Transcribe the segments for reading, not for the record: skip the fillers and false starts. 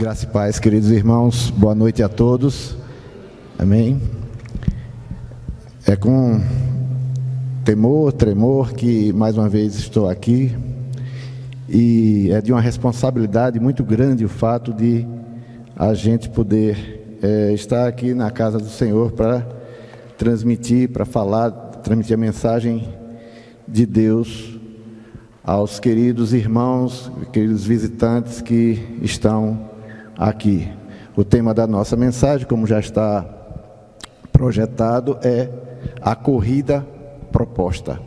Graça e paz, queridos irmãos, boa noite a todos, amém. É com tremor que mais uma vez estou aqui, e é de uma responsabilidade muito grande o fato de a gente poder estar aqui na casa do Senhor para transmitir a mensagem de Deus aos queridos irmãos, queridos visitantes que estão aqui. O tema da nossa mensagem, como já está projetado, é a corrida proposta.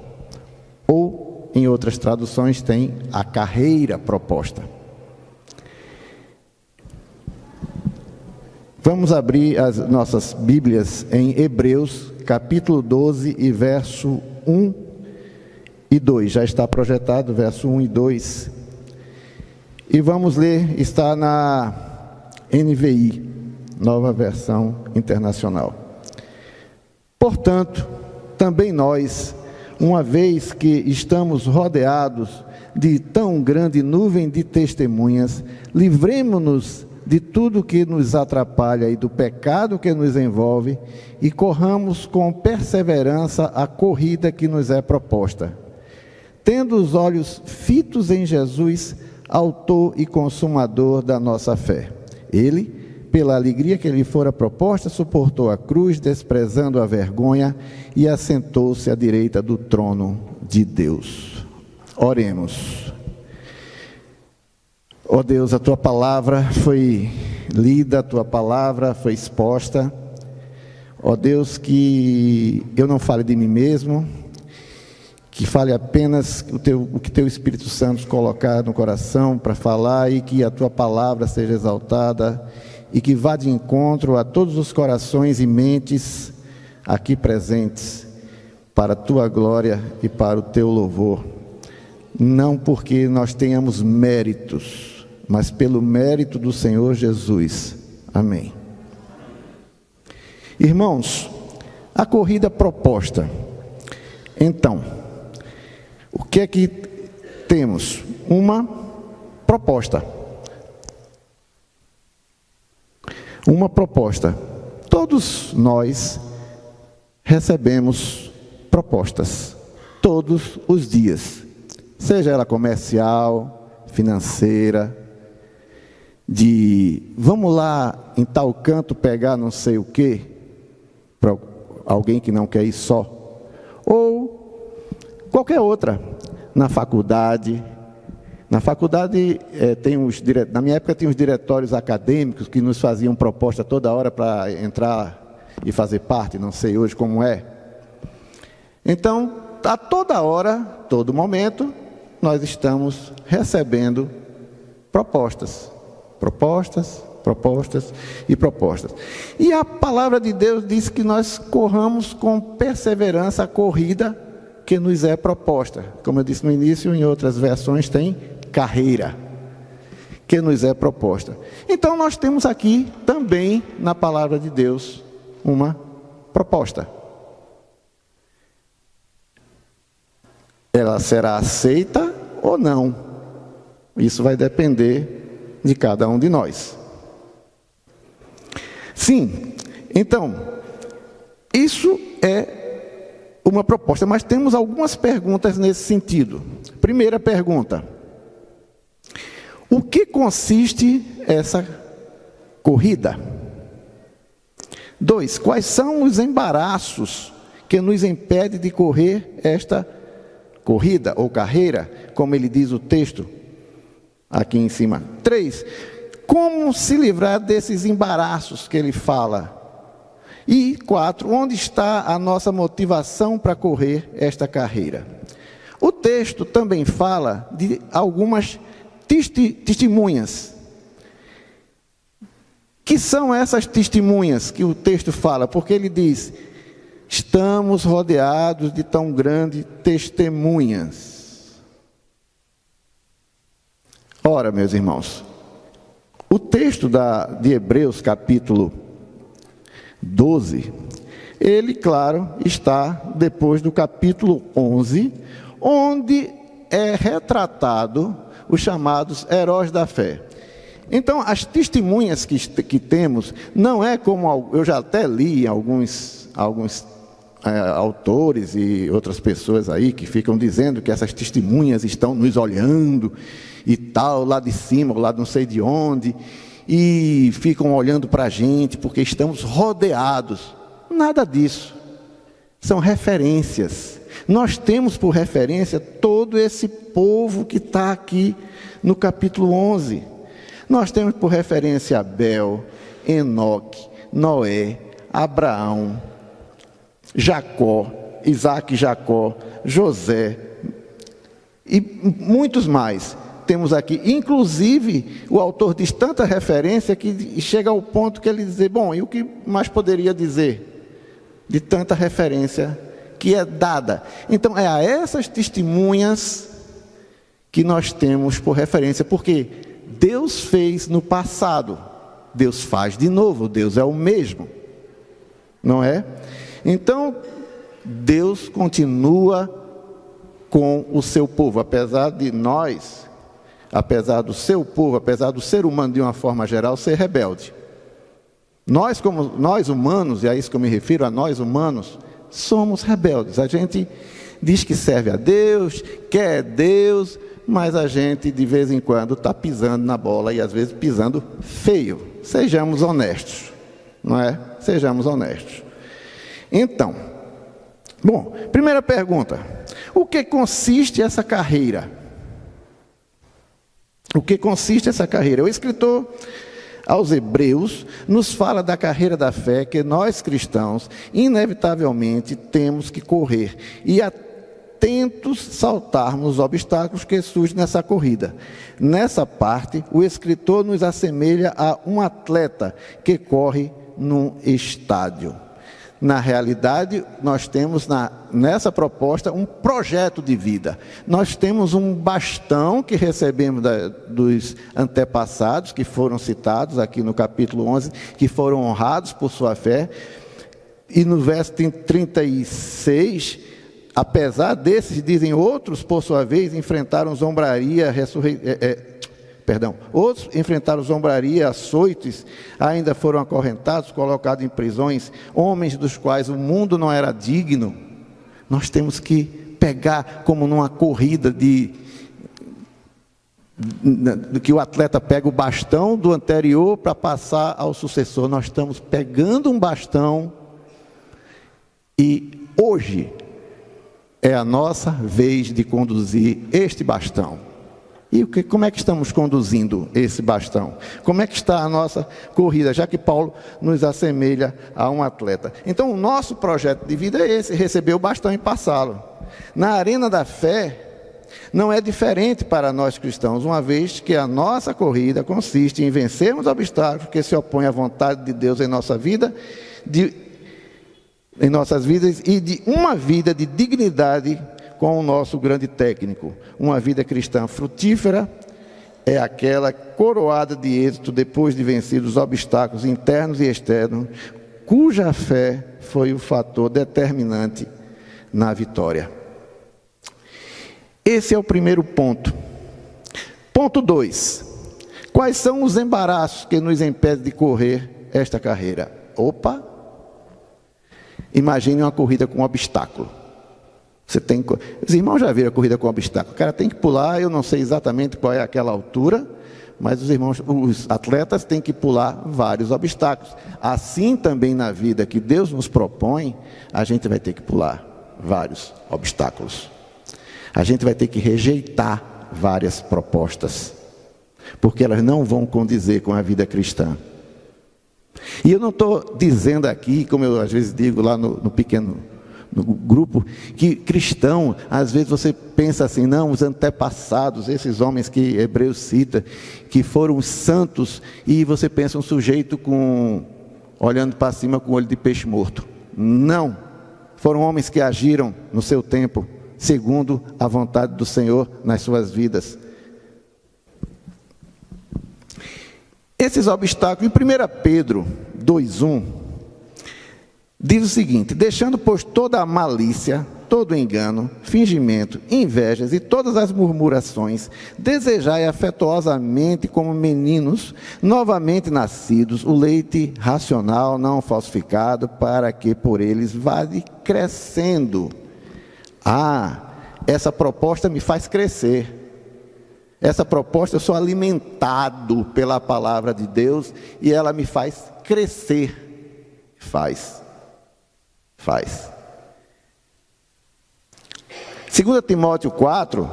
Ou, em outras traduções, tem a carreira proposta. Vamos abrir as nossas Bíblias em Hebreus, capítulo 12 e verso 1 e 2. Já está projetado, verso 1 e 2. E vamos ler, está na NVI, Nova Versão Internacional. Portanto, também nós, uma vez que estamos rodeados de tão grande nuvem de testemunhas, livremo-nos de tudo que nos atrapalha e do pecado que nos envolve, e corramos com perseverança a corrida que nos é proposta, tendo os olhos fitos em Jesus, autor e consumador da nossa fé. Ele, pela alegria que lhe fora proposta, suportou a cruz, desprezando a vergonha, e assentou-se à direita do trono de Deus. Oremos. Ó Deus, a Tua palavra foi lida, a Tua palavra foi exposta. Ó Deus, que eu não fale de mim mesmo, que fale apenas o que Teu Espírito Santo colocar no coração para falar, e que a Tua palavra seja exaltada, e que vá de encontro a todos os corações e mentes aqui presentes, para a Tua glória e para o Teu louvor. Não porque nós tenhamos méritos, mas pelo mérito do Senhor Jesus. Amém. Irmãos, a corrida proposta. Então, o que é que temos? Uma proposta. Uma proposta. Todos nós recebemos propostas, todos os dias, seja ela comercial, financeira, de vamos lá em tal canto pegar não sei o que, para alguém que não quer ir só, ou qualquer outra. Na faculdade, na minha época tinha os diretórios acadêmicos que nos faziam proposta toda hora para entrar e fazer parte, não sei hoje como é. Então, a toda hora, todo momento, nós estamos recebendo propostas. E a palavra de Deus diz que nós corramos com perseverança a corrida que nos é proposta. Como eu disse no início, em outras versões tem carreira que nos é proposta. Então nós temos aqui também na palavra de Deus uma proposta. Ela será aceita ou não? Isso vai depender de cada um de nós. Sim, então, isso é uma proposta, mas temos algumas perguntas nesse sentido. Primeira pergunta: o que consiste essa corrida? 2. Quais são os embaraços que nos impedem de correr esta corrida ou carreira, como ele diz o texto aqui em cima? 3. Como se livrar desses embaraços que ele fala? E 4, onde está a nossa motivação para correr esta carreira? O texto também fala de algumas testemunhas. Que são essas testemunhas que o texto fala? Porque ele diz: estamos rodeados de tão grandes testemunhas. Ora, meus irmãos, o texto de Hebreus, capítulo 12, ele, claro, está depois do capítulo 11, onde é retratado os chamados heróis da fé. Então, as testemunhas que temos, não é como, eu já até li alguns autores e outras pessoas aí que ficam dizendo que essas testemunhas estão nos olhando e tal, lá de cima, lá não sei de onde, e ficam olhando para a gente porque estamos rodeados. Nada disso. São referências. Nós temos por referência todo esse povo que está aqui no capítulo 11. Nós temos por referência Abel, Enoque, Noé, Abraão, Jacó, Isaac e Jacó, José e muitos mais. Temos aqui, inclusive, o autor diz tanta referência que chega ao ponto que ele diz, bom, e o que mais poderia dizer de tanta referência que é dada? Então, é a essas testemunhas que nós temos por referência, porque Deus fez no passado, Deus faz de novo, Deus é o mesmo, não é? Então, Deus continua com o seu povo, apesar de nós, apesar do seu povo, apesar do ser humano de uma forma geral ser rebelde. Nós humanos, e é isso que eu me refiro, a nós humanos, somos rebeldes. A gente diz que serve a Deus, quer Deus, mas a gente de vez em quando está pisando na bola e às vezes pisando feio. Sejamos honestos, não é? Sejamos honestos. Então, bom, primeira pergunta: o que consiste essa carreira? O que consiste essa carreira? O escritor aos Hebreus nos fala da carreira da fé que nós cristãos inevitavelmente temos que correr e atentos saltarmos os obstáculos que surgem nessa corrida. Nessa parte, o escritor nos assemelha a um atleta que corre num estádio. Na realidade, nós temos nessa proposta um projeto de vida. Nós temos um bastão que recebemos dos antepassados, que foram citados aqui no capítulo 11, que foram honrados por sua fé. E no verso 36, apesar desses, dizem, outros, por sua vez, enfrentaram zombaria, outros enfrentaram zombaria, açoites, ainda foram acorrentados, colocados em prisões, homens dos quais o mundo não era digno. Nós temos que pegar como numa corrida que o atleta pega o bastão do anterior para passar ao sucessor. Nós estamos pegando um bastão e hoje é a nossa vez de conduzir este bastão. E como é que estamos conduzindo esse bastão? Como é que está a nossa corrida, já que Paulo nos assemelha a um atleta? Então, o nosso projeto de vida é esse, receber o bastão e passá-lo. Na arena da fé, não é diferente para nós cristãos, uma vez que a nossa corrida consiste em vencermos obstáculos que se opõem à vontade de Deus em nossa vida, em nossas vidas, e de uma vida de dignidade com o nosso grande técnico. Uma vida cristã frutífera é aquela coroada de êxito depois de vencidos os obstáculos internos e externos, cuja fé foi o fator determinante na vitória. Esse é o primeiro ponto. Ponto 2. Quais são os embaraços que nos impedem de correr esta carreira? Opa! Imagine uma corrida com obstáculo. Os irmãos já viram a corrida com obstáculo. O cara tem que pular, eu não sei exatamente qual é aquela altura, mas os atletas têm que pular vários obstáculos. Assim também na vida que Deus nos propõe, a gente vai ter que pular vários obstáculos. A gente vai ter que rejeitar várias propostas, porque elas não vão condizer com a vida cristã. E eu não estou dizendo aqui, como eu às vezes digo lá no grupo, que cristão, às vezes você pensa assim, não, os antepassados, esses homens que Hebreus cita, que foram os santos, e você pensa um sujeito olhando para cima com olho de peixe morto. Não, foram homens que agiram no seu tempo, segundo a vontade do Senhor nas suas vidas. Esses obstáculos, em 1 Pedro 2:1, diz o seguinte: deixando, pois, toda a malícia, todo engano, fingimento, invejas e todas as murmurações. Desejai afetuosamente como meninos, novamente nascidos, o leite racional, não falsificado, para que por eles vá crescendo. Essa proposta me faz crescer. Essa proposta, eu sou alimentado pela palavra de Deus e ela me faz crescer. Faz. 2 Timóteo 4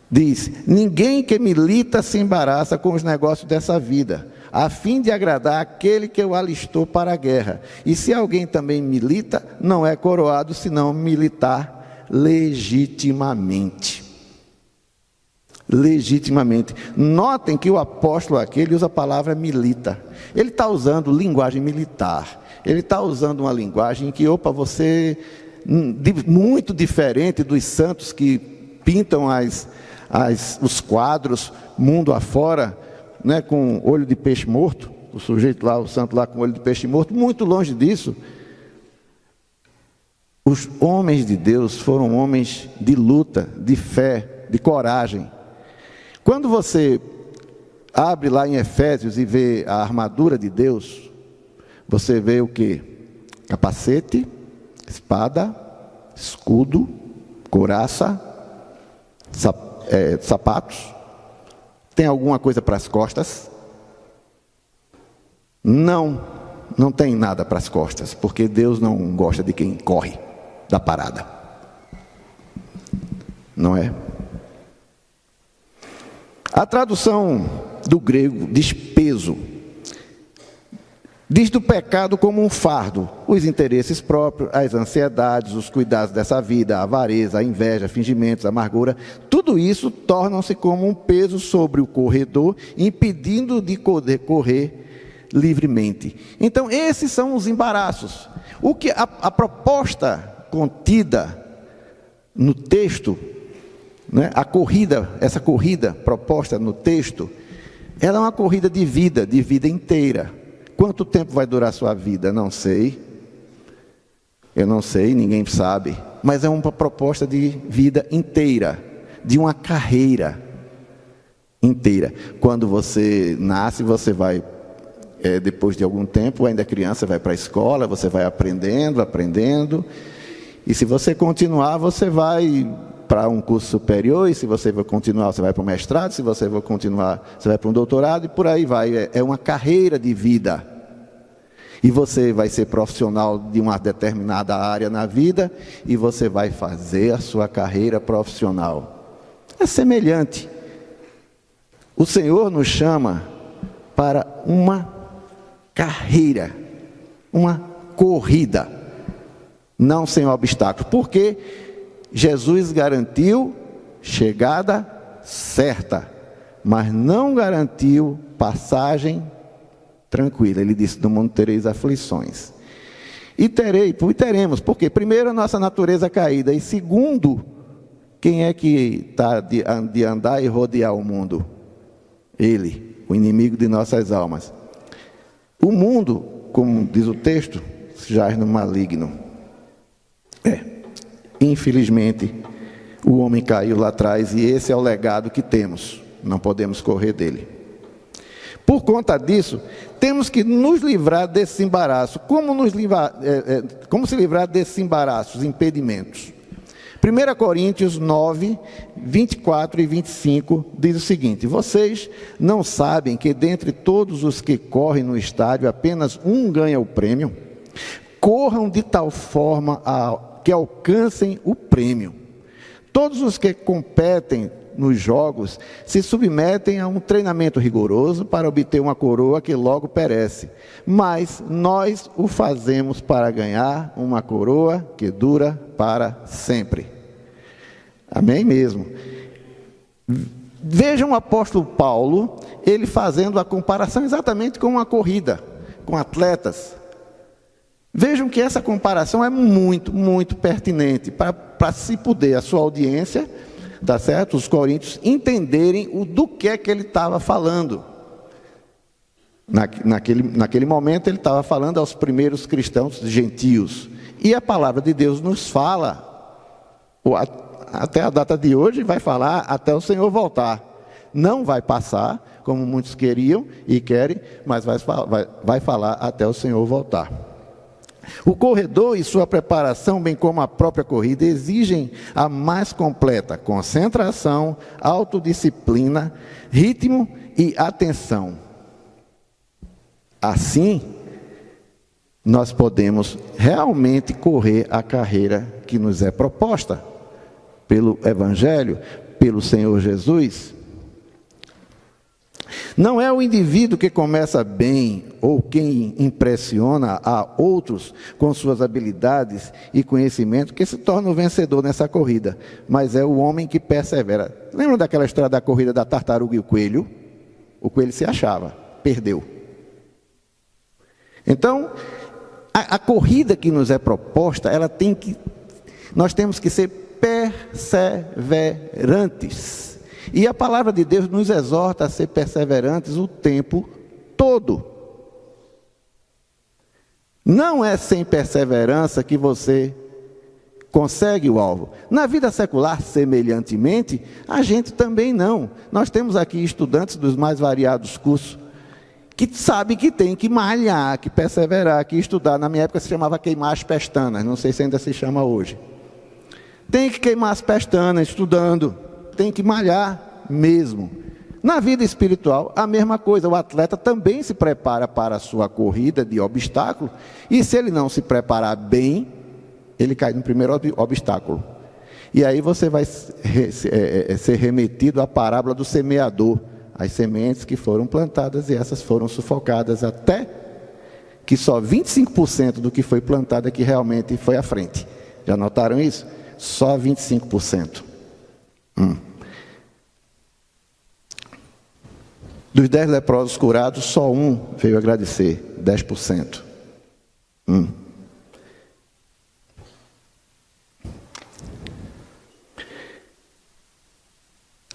diz: ninguém que milita se embaraça com os negócios dessa vida, a fim de agradar aquele que o alistou para a guerra. E se alguém também milita, não é coroado, senão militar legitimamente. Notem que o apóstolo aqui, ele usa a palavra milita. Ele está usando linguagem militar. Ele está usando uma linguagem que, você, muito diferente dos santos que pintam os quadros mundo afora, né, com olho de peixe morto. O sujeito lá, o santo lá com olho de peixe morto. Muito longe disso. Os homens de Deus foram homens de luta, de fé, de coragem. Quando você abre lá em Efésios e vê a armadura de Deus, você vê o quê? Capacete, espada, escudo, couraça, sapatos. Tem alguma coisa para as costas? Não tem nada para as costas, porque Deus não gosta de quem corre da parada. Não é? A tradução do grego diz peso. Diz do pecado como um fardo, os interesses próprios, as ansiedades, os cuidados dessa vida, a avareza, a inveja, fingimentos, a amargura, tudo isso tornam-se como um peso sobre o corredor, impedindo de correr livremente. Então, esses são os embaraços. O que a proposta contida no texto, né, essa corrida proposta no texto, ela é uma corrida de vida inteira. Quanto tempo vai durar a sua vida? Não sei. Eu não sei, ninguém sabe. Mas é uma proposta de vida inteira, de uma carreira inteira. Quando você nasce, você vai, depois de algum tempo, ainda criança, vai para a escola, você vai aprendendo. E se você continuar, você vai para um curso superior, e se você vai continuar, você vai para o mestrado, se você vai continuar, você vai para um doutorado, e por aí vai. É uma carreira de vida. E você vai ser profissional de uma determinada área na vida, e você vai fazer a sua carreira profissional. É semelhante. O Senhor nos chama para uma carreira, uma corrida, não sem obstáculos. Porque Jesus garantiu chegada certa, mas não garantiu passagem tranquila. Ele disse: do mundo tereis aflições. E teremos, porque primeiro a nossa natureza caída, e segundo, quem é que está de andar e rodear o mundo? Ele, o inimigo de nossas almas. O mundo, como diz o texto, jaz no maligno. Infelizmente, o homem caiu lá atrás, e esse é o legado que temos. Não podemos correr dele. Por conta disso, temos que nos livrar desse embaraço. Como se livrar desses embaraços, impedimentos? 1 Coríntios 9, 24 e 25 diz o seguinte: vocês não sabem que dentre todos os que correm no estádio, apenas um ganha o prêmio? Corram de tal forma que alcancem o prêmio. Todos os que competem nos jogos se submetem a um treinamento rigoroso para obter uma coroa que logo perece. Mas nós o fazemos para ganhar uma coroa que dura para sempre. Amém mesmo. Vejam o apóstolo Paulo, ele fazendo a comparação exatamente com uma corrida, com atletas. Vejam que essa comparação é muito, muito pertinente para se poder, a sua audiência, tá certo? Os coríntios entenderem do que é que ele estava falando. Naquele momento ele estava falando aos primeiros cristãos gentios. E a palavra de Deus nos fala, até a data de hoje, vai falar até o Senhor voltar. Não vai passar, como muitos queriam e querem, mas vai falar até o Senhor voltar. O corredor e sua preparação, bem como a própria corrida, exigem a mais completa concentração, autodisciplina, ritmo e atenção. Assim, nós podemos realmente correr a carreira que nos é proposta pelo Evangelho, pelo Senhor Jesus. Não é o indivíduo que começa bem ou quem impressiona a outros com suas habilidades e conhecimento que se torna o vencedor nessa corrida, mas é o homem que persevera. Lembra daquela história da corrida da tartaruga e o coelho? O coelho se achava, perdeu. Então, a corrida que nos é proposta, nós temos que ser perseverantes. E a palavra de Deus nos exorta a ser perseverantes o tempo todo. Não é sem perseverança que você consegue o alvo. Na vida secular, semelhantemente, a gente também não. Nós temos aqui estudantes dos mais variados cursos que sabem que tem que malhar, que perseverar, que estudar. Na minha época se chamava queimar as pestanas, não sei se ainda se chama hoje. Tem que queimar as pestanas estudando, tem que malhar mesmo. Na vida espiritual, a mesma coisa, o atleta também se prepara para a sua corrida de obstáculo, e se ele não se preparar bem, ele cai no primeiro obstáculo. E aí você vai ser remetido à parábola do semeador, as sementes que foram plantadas e essas foram sufocadas até que só 25% do que foi plantado é que realmente foi à frente. Já notaram isso? Só 25%. Dos 10 leprosos curados, só um veio agradecer, 10%.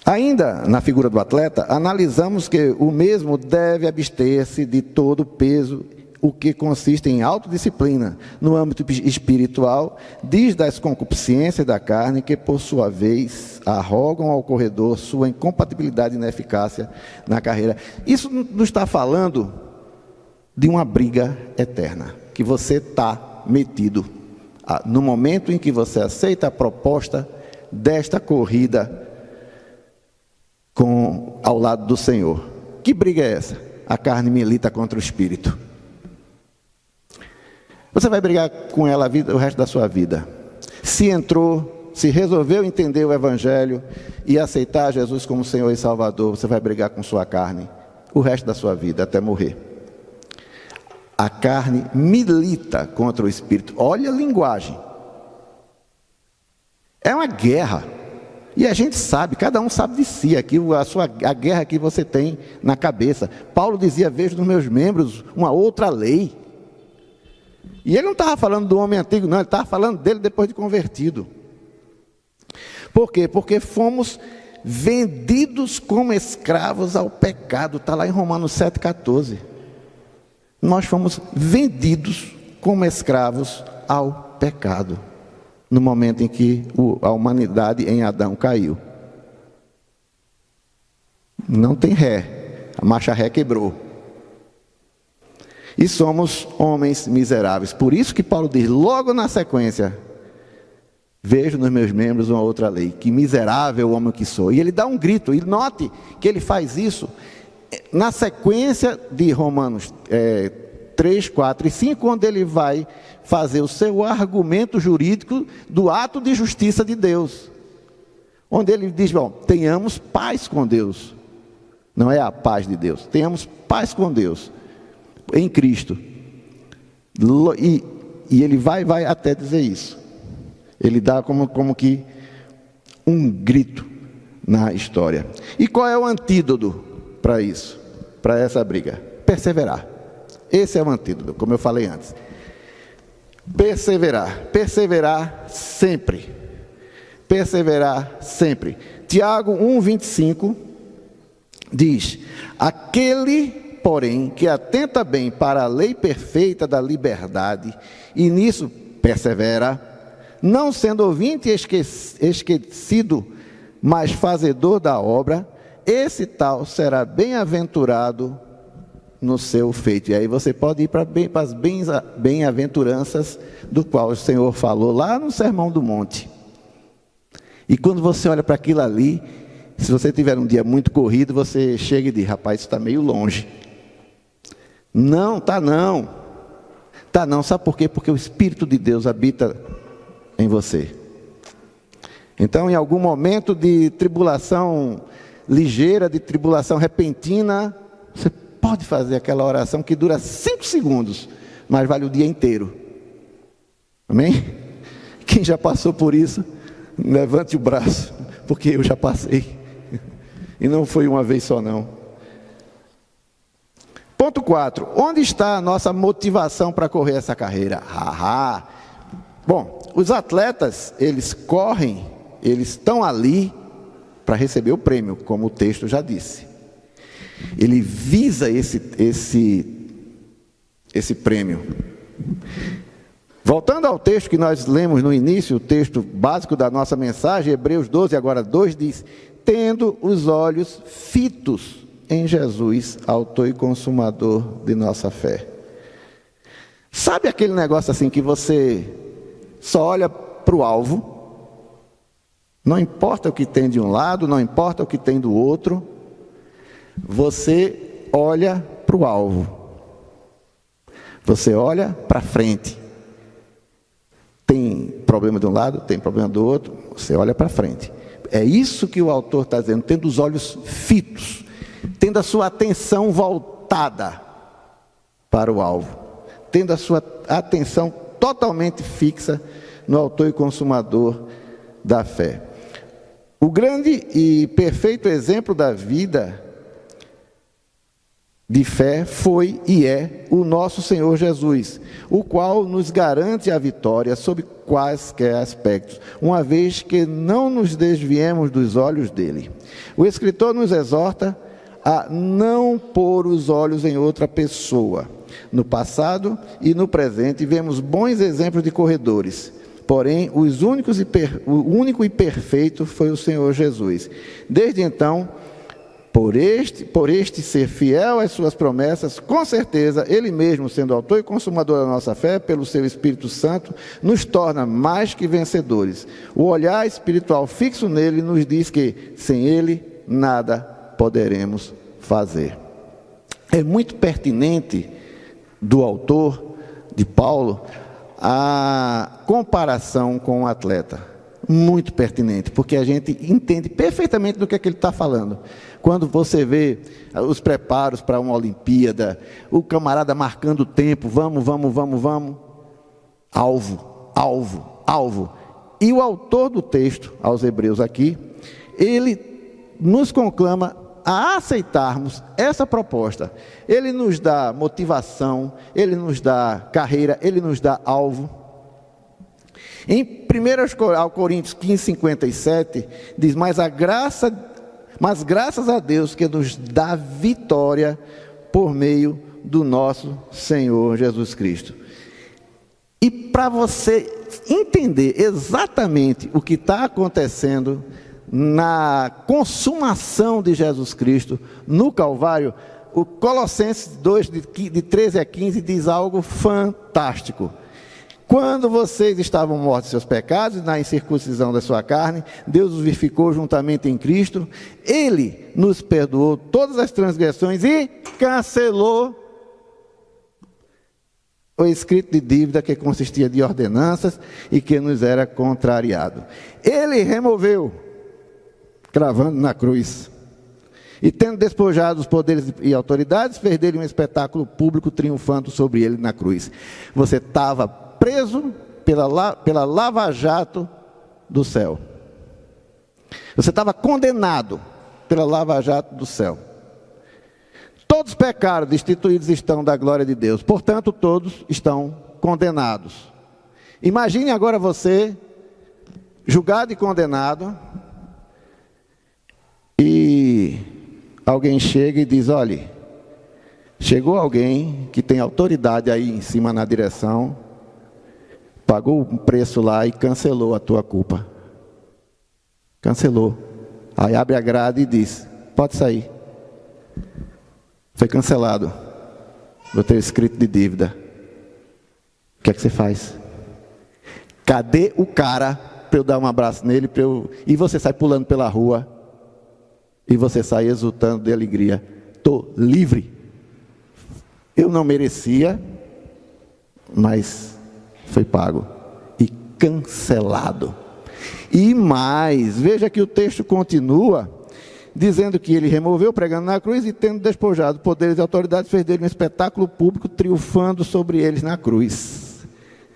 Ainda na figura do atleta, analisamos que o mesmo deve abster-se de todo peso, o que consiste em autodisciplina. No âmbito espiritual, diz das concupiscências da carne, que por sua vez arrogam ao corredor sua incompatibilidade e ineficácia na carreira. Isso não está falando de uma briga eterna, que você está metido. No momento em que você aceita a proposta desta corrida ao lado do Senhor. Que briga é essa? A carne milita contra o espírito. Você vai brigar com ela o resto da sua vida. Se resolveu entender o Evangelho e aceitar Jesus como Senhor e Salvador, você vai brigar com sua carne o resto da sua vida, até morrer. A carne milita contra o espírito. Olha a linguagem. É uma guerra. E a gente sabe, cada um sabe de si, a guerra que você tem na cabeça. Paulo dizia, vejo nos meus membros uma outra lei. E ele não estava falando do homem antigo, não, ele estava falando dele depois de convertido. Por quê? Porque fomos vendidos como escravos ao pecado, está lá em Romanos 7,14. Nós fomos vendidos como escravos ao pecado, no momento em que a humanidade em Adão caiu. Não tem ré, a marcha ré quebrou. E somos homens miseráveis. Por isso que Paulo diz, logo na sequência, vejo nos meus membros uma outra lei, que miserável homem que sou. E ele dá um grito, e note que ele faz isso na sequência de Romanos 3, 4 e 5, onde ele vai fazer o seu argumento jurídico do ato de justiça de Deus. Onde ele diz, tenhamos paz com Deus. Não é a paz de Deus, tenhamos paz com Deus em Cristo. E ele vai até dizer isso. Ele dá como que um grito na história. E qual é o antídoto para isso? Para essa briga? Perseverar. Esse é o antídoto, como eu falei antes. Perseverar sempre. Perseverar sempre. Tiago 1,25 diz, aquele, porém, que atenta bem para a lei perfeita da liberdade, e nisso persevera, não sendo ouvinte esquecido, mas fazedor da obra, esse tal será bem-aventurado no seu feito. E aí você pode ir para as bem-aventuranças do qual o Senhor falou lá no Sermão do Monte. E quando você olha para aquilo ali, se você tiver um dia muito corrido, você chega e diz: rapaz, isso está meio longe. Não, está não. Está não, sabe por quê? Porque o Espírito de Deus habita em você. Então, em algum momento de tribulação ligeira, de tribulação repentina, você pode fazer aquela oração que dura 5 segundos, mas vale o dia inteiro. Amém? Quem já passou por isso, levante o braço, porque eu já passei. E não foi uma vez só não. Ponto 4. Onde está a nossa motivação para correr essa carreira? Bom, os atletas, eles correm, eles estão ali para receber o prêmio, como o texto já disse. Ele visa esse prêmio. Voltando ao texto que nós lemos no início, o texto básico da nossa mensagem, Hebreus 12, agora 2, diz: tendo os olhos fitos em Jesus, autor e consumador de nossa fé. Sabe aquele negócio assim que você só olha para o alvo? Não importa o que tem de um lado, não importa o que tem do outro, você olha para o alvo. Você olha para frente. Tem problema de um lado, tem problema do outro, você olha para frente. É isso que o autor está dizendo, tendo os olhos fitos, tendo a sua atenção voltada para o alvo, tendo a sua atenção totalmente fixa no autor e consumador da fé. O grande e perfeito exemplo da vida de fé foi e é o nosso Senhor Jesus, o qual nos garante a vitória sob quaisquer aspectos, uma vez que não nos desviemos dos olhos dele. O escritor nos exorta a não pôr os olhos em outra pessoa. No passado e no presente vemos bons exemplos de corredores, porém o único e perfeito foi o Senhor Jesus. Desde então, por este ser fiel às suas promessas, com certeza, Ele mesmo, sendo autor e consumador da nossa fé, pelo seu Espírito Santo, nos torna mais que vencedores. O olhar espiritual fixo nele nos diz que, sem Ele, nada poderemos fazer. É muito pertinente do autor, de Paulo, a comparação com o atleta. Muito pertinente, porque a gente entende perfeitamente do que é que ele está falando. Quando você vê os preparos para uma Olimpíada, o camarada marcando o tempo, vamos, alvo. E o autor do texto, aos Hebreus aqui, ele nos conclama a aceitarmos essa proposta. Ele nos dá motivação, ele nos dá carreira, ele nos dá alvo. Em 1 Coríntios 15, 57, diz: mas graças a Deus que nos dá vitória por meio do nosso Senhor Jesus Cristo. E para você entender exatamente o que está acontecendo na consumação de Jesus Cristo no Calvário, o Colossenses 2, de 13 a 15, diz algo fantástico. Quando vocês estavam mortos em seus pecados, na incircuncisão da sua carne, Deus os vivificou juntamente em Cristo. Ele nos perdoou todas as transgressões e cancelou o escrito de dívida que consistia de ordenanças e que nos era contrariado. Ele removeu, cravando na cruz. E tendo despojado os poderes e autoridades, fez dele um espetáculo público triunfando sobre ele na cruz. Você estava preso pela lava-jato do céu. Você estava condenado pela lava-jato do céu. Todos pecaram, destituídos estão da glória de Deus. Portanto, todos estão condenados. Imagine agora você, julgado e condenado, e alguém chega e diz: olhe, chegou alguém que tem autoridade aí em cima na direção, pagou um preço lá e cancelou a tua culpa. Cancelou. Aí abre a grade e diz: pode sair. Foi cancelado o teu escrito de dívida. O que é que você faz? Cadê o cara para eu dar um abraço nele? E você sai pulando pela rua. E você sai exultando de alegria. Estou livre. Eu não merecia, mas foi pago e cancelado. E mais, veja que o texto continua dizendo que ele removeu, pregando na cruz, e tendo despojado poderes e autoridades, fez dele um espetáculo público, triunfando sobre eles na cruz.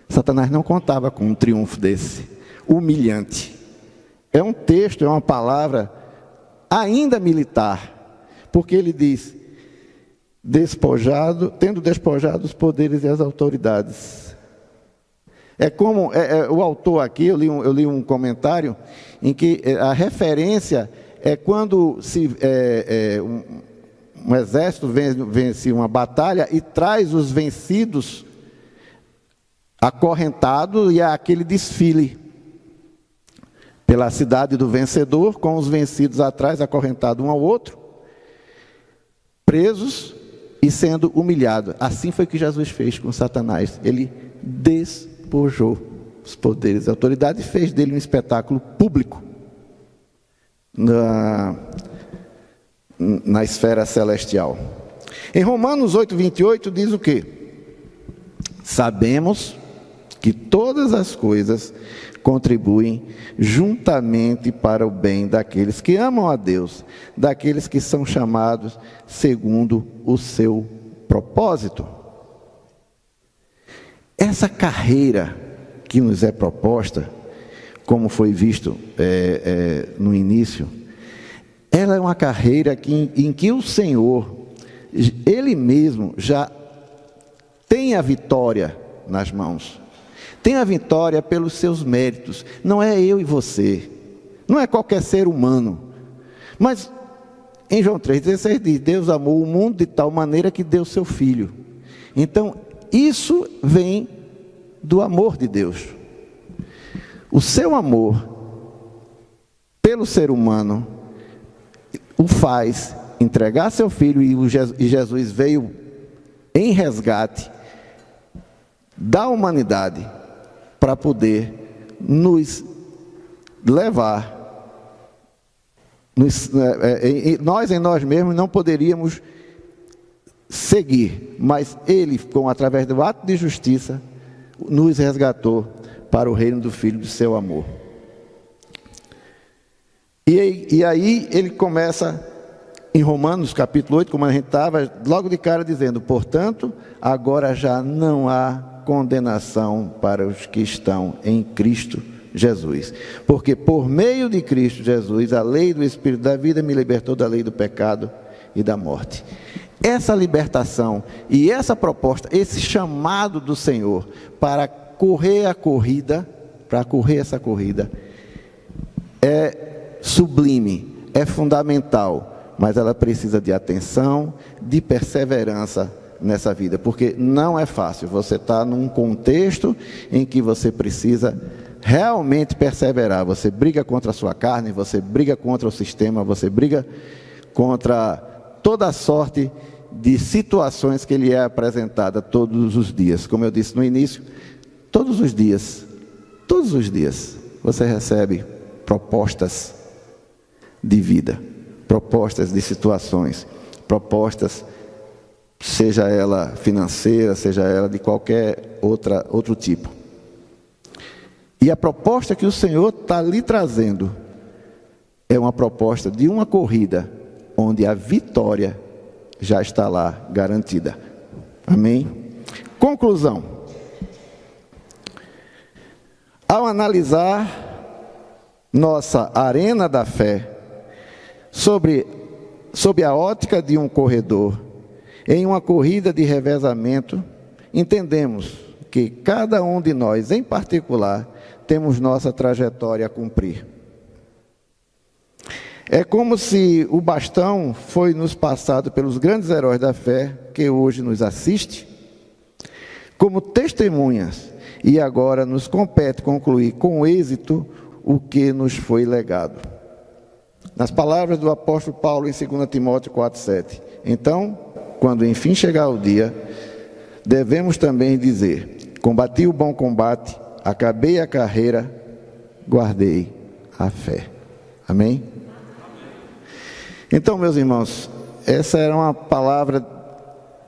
Satanás não contava com um triunfo desse, humilhante. É um texto, é uma palavra ainda militar, porque ele diz: tendo despojado os poderes e as autoridades. É como o autor aqui, eu li um comentário em que a referência é quando um exército vence uma batalha e traz os vencidos acorrentados, e há aquele desfile pela cidade do vencedor, com os vencidos atrás, acorrentados um ao outro, presos e sendo humilhados. Assim foi que Jesus fez com Satanás. Ele despojou os poderes e autoridades e fez dele um espetáculo público na esfera celestial. Em Romanos 8:28 diz o quê? Sabemos que todas as coisas contribuem juntamente para o bem daqueles que amam a Deus, daqueles que são chamados segundo o seu propósito. Essa carreira que nos é proposta, como foi visto no início, ela é uma carreira em que o Senhor, Ele mesmo já tem a vitória nas mãos. Tem a vitória pelos seus méritos. Não é eu e você, não é qualquer ser humano. Mas em João 3,16 diz: Deus amou o mundo de tal maneira que deu seu Filho. Então isso vem do amor de Deus. O seu amor pelo ser humano o faz entregar seu Filho, e Jesus veio em resgate da humanidade para poder nos levar. Nós em nós mesmos não poderíamos seguir, mas Ele, através do ato de justiça, nos resgatou para o reino do Filho do seu amor. E aí ele começa em Romanos capítulo 8, como a gente estava, logo de cara dizendo: portanto, agora já não há condenação para os que estão em Cristo Jesus. Porque por meio de Cristo Jesus, a lei do Espírito da vida me libertou da lei do pecado e da morte. Essa libertação e essa proposta, esse chamado do Senhor para correr essa corrida, é sublime, é fundamental, mas ela precisa de atenção, de perseverança nessa vida, porque não é fácil. Você está num contexto em que você precisa realmente perseverar. Você briga contra a sua carne, você briga contra o sistema, você briga contra toda a sorte de situações que lhe é apresentada todos os dias. Como eu disse no início, todos os dias você recebe propostas de vida, propostas de situações, propostas, seja ela financeira, seja ela de qualquer outro tipo. E a proposta que o Senhor está lhe trazendo é uma proposta de uma corrida onde a vitória já está lá garantida. Amém? Conclusão. Ao analisar nossa arena da fé sob a ótica de um corredor, em uma corrida de revezamento, entendemos que cada um de nós, em particular, temos nossa trajetória a cumprir. É como se o bastão foi nos passado pelos grandes heróis da fé que hoje nos assiste, como testemunhas e agora nos compete concluir com êxito o que nos foi legado. Nas palavras do apóstolo Paulo em 2 Timóteo 4,7: então, quando enfim chegar o dia, devemos também dizer: combati o bom combate, acabei a carreira, guardei a fé. Amém? Então, meus irmãos, essa era uma palavra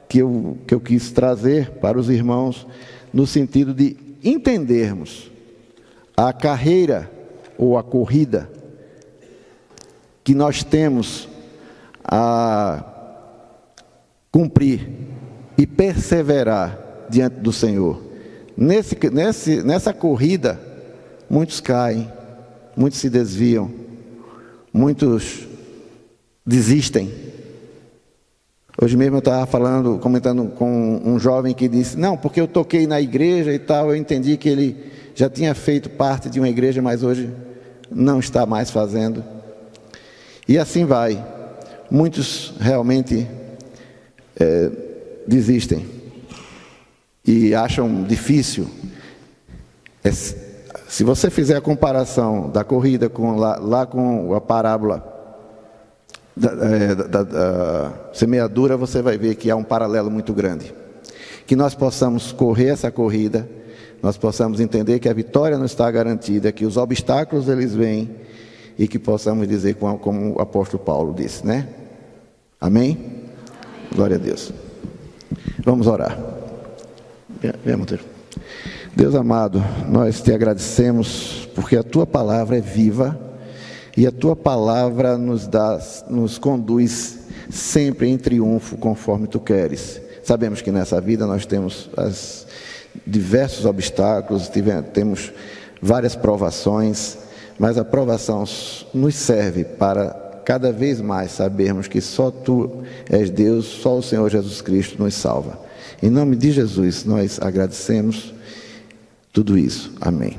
que eu quis trazer para os irmãos, no sentido de entendermos a carreira ou a corrida que nós temos a cumprir e perseverar diante do Senhor. Nessa corrida, muitos caem, muitos se desviam, muitos desistem. Hoje mesmo eu estava comentando com um jovem que disse: não, porque eu toquei na igreja e tal, eu entendi que ele já tinha feito parte de uma igreja, mas hoje não está mais fazendo. E assim vai. Muitos realmente desistem e acham difícil. Se você fizer a comparação da corrida lá com a parábola da semeadura, você vai ver que há um paralelo muito grande. Que nós possamos correr essa corrida, nós possamos entender que a vitória não está garantida, que os obstáculos eles vêm, e que possamos dizer como o apóstolo Paulo disse, né? Amém? Glória a Deus. Vamos orar. Venha, Monteiro. Deus amado, nós te agradecemos porque a tua palavra é viva e a tua palavra nos conduz sempre em triunfo conforme tu queres. Sabemos que nessa vida nós temos diversos obstáculos, temos várias provações, mas a provação nos serve para cada vez mais sabermos que só tu és Deus, só o Senhor Jesus Cristo nos salva. Em nome de Jesus nós agradecemos tudo isso. Amém.